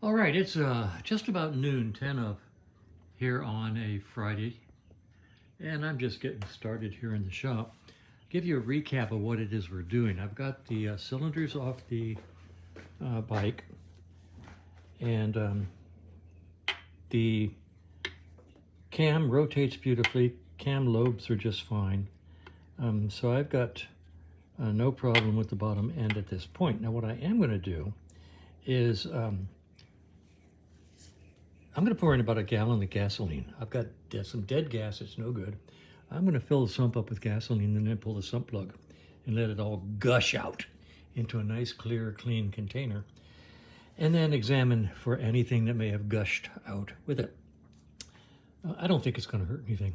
All right, it's just about noon, 10 of here on a Friday, and I'm just getting started here in the shop. Give you a recap of what it is we're doing. I've got the cylinders off the bike, and the cam rotates beautifully. Cam lobes are just fine. So I've got no problem with the bottom end at this point. Now what I am going to do is I'm going to pour in about a gallon of gasoline. I've got some dead gas, it's no good. I'm going to fill the sump up with gasoline and then pull the sump plug and let it all gush out into a nice, clear, clean container. And then examine for anything that may have gushed out with it. I don't think it's going to hurt anything.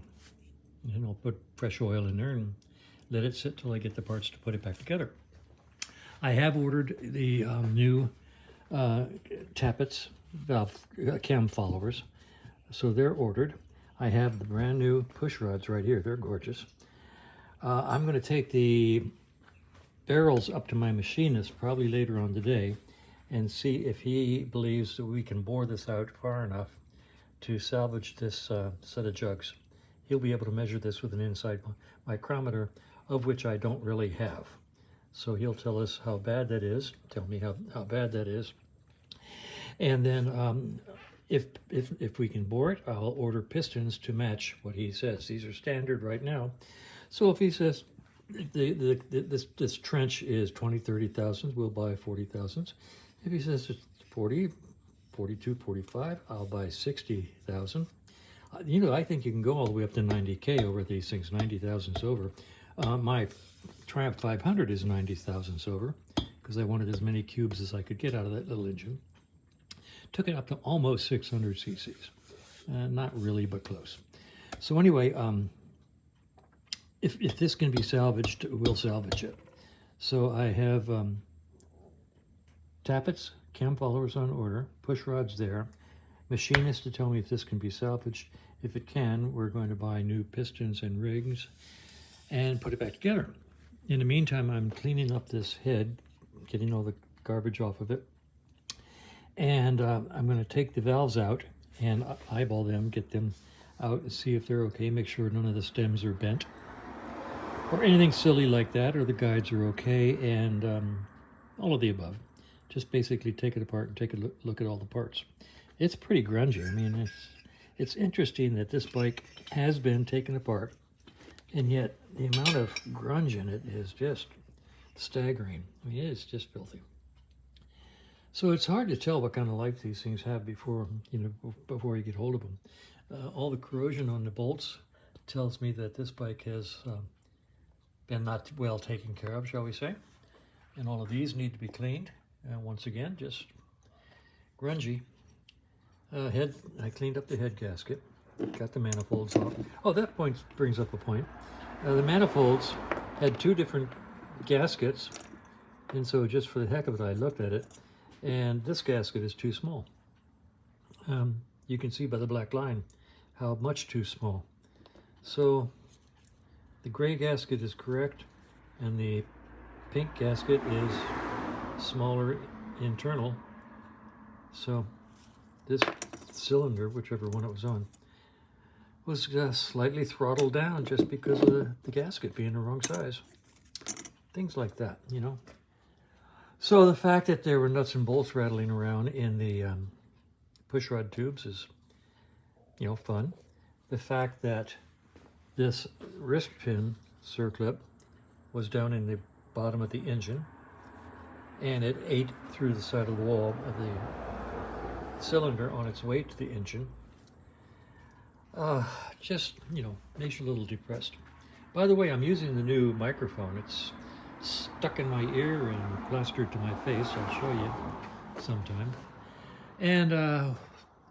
And I'll put fresh oil in there and let it sit till I get the parts to put it back together. I have ordered the new tappets valve cam followers, so they're ordered. I have the brand new push rods right here. They're gorgeous. I'm going to take the barrels up to my machinist probably later on today and see if he believes that we can bore this out far enough to salvage this set of jugs. He'll be able to measure this with an inside micrometer, of which I don't really have. So he'll tell us how bad that is, tell me how bad that is. And then if we can bore it, I'll order pistons to match what he says. These are standard right now. So if he says this trench is 20, 30 thousandths, we'll buy 40 thousandths. If he says it's 40, 42, 45, I'll buy 60,000. You know, I think you can go all the way up to 90K over these things, 90 thousandths over. My Triumph 500 is 90 thousandths over because I wanted as many cubes as I could get out of that little engine. Took it up to almost 600 cc's. Not really, but close. So anyway, if this can be salvaged, we'll salvage it. So I have tappets, cam followers on order, push rods there, machinist to tell me if this can be salvaged. If it can, we're going to buy new pistons and rings and put it back together. In the meantime, I'm cleaning up this head, getting all the garbage off of it. And I'm going to take the valves out and eyeball them, get them out and see if they're okay. Make sure none of the stems are bent or anything silly like that, or the guides are okay, and all of the above. Just basically take it apart and take a look at all the parts. It's pretty grungy. I mean, it's interesting that this bike has been taken apart, and yet the amount of grunge in it is just staggering. I mean, it's just filthy. So it's hard to tell what kind of life these things have before you get hold of them. All the corrosion on the bolts tells me that this bike has been not well taken care of, shall we say. And all of these need to be cleaned. Once again, just grungy. I cleaned up the head gasket, got the manifolds off. Oh, that point brings up a point. The manifolds had two different gaskets, and so just for the heck of it, I looked at it. And this gasket is too small. You can see by the black line how much too small. So the gray gasket is correct, and the pink gasket is smaller internal. So this cylinder, whichever one it was on, was slightly throttled down just because of the gasket being the wrong size. Things like that, you know. So the fact that there were nuts and bolts rattling around in the pushrod tubes is, fun. The fact that this wrist pin circlip was down in the bottom of the engine and it ate through the side of the wall of the cylinder on its way to the engine, just, makes you a little depressed. By the way, I'm using the new microphone. It's stuck in my ear and plastered to my face. I'll show you sometime. And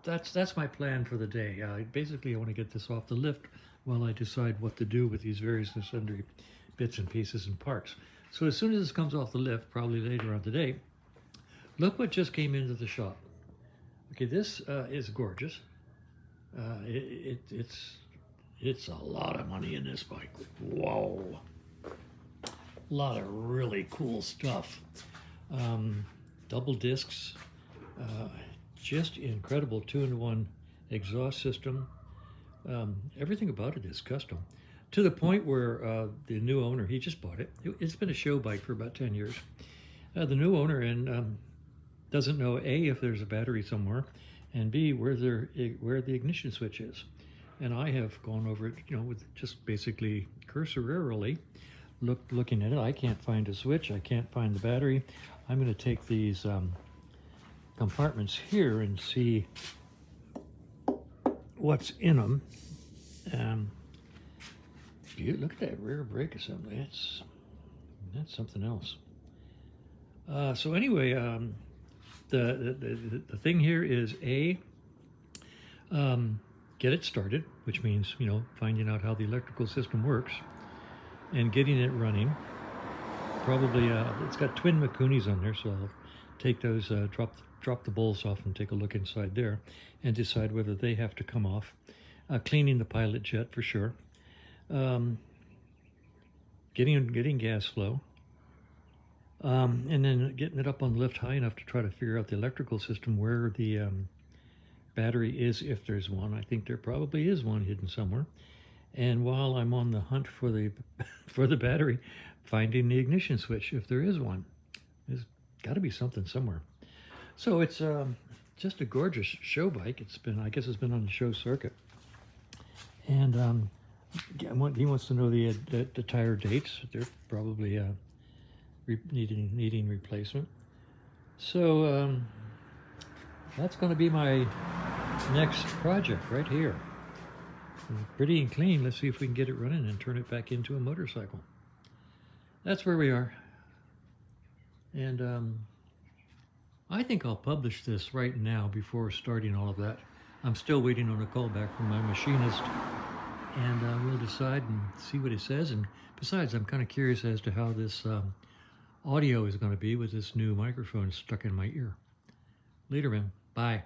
that's my plan for the day. Basically, I want to get this off the lift while I decide what to do with these various and sundry bits and pieces and parts. So as soon as this comes off the lift, probably later on today, look what just came into the shop. Okay, this is gorgeous. It's a lot of money in this bike. Whoa. A lot of really cool stuff. Double discs, just incredible 2-in-1 exhaust system. Everything about it is custom, to the point where the new owner, he just bought it. It's been a show bike for about 10 years. The new owner doesn't know A, if there's a battery somewhere, and B, where the ignition switch is. And I have gone over it, with just basically cursorily looking at it. I can't find a switch. I can't find the battery. I'm going to take these compartments here and see what's in them. Look at that rear brake assembly. That's something else. So anyway, the thing here is get it started, which means finding out how the electrical system works and getting it running. Probably it's got twin Makunis on there, so I'll take those, drop the bolts off and take a look inside there and decide whether they have to come off. Cleaning the pilot jet for sure. Getting gas flow. And then getting it up on the lift high enough to try to figure out the electrical system, where the battery is, if there's one. I think there probably is one hidden somewhere. And while I'm on the hunt for the for the battery, finding the ignition switch, if there is one. There's got to be something somewhere. So it's just a gorgeous show bike. I guess it's been on the show circuit. And he wants to know the tire dates. They're probably needing replacement. So that's going to be my next project right here. Pretty and clean. Let's see if we can get it running and turn it back into a motorcycle. That's where we are. And I think I'll publish this right now before starting all of that. I'm still waiting on a call back from my machinist, and we'll decide and see what he says. And besides, I'm kind of curious as to how this audio is going to be with this new microphone stuck in my ear. Later, man. Bye.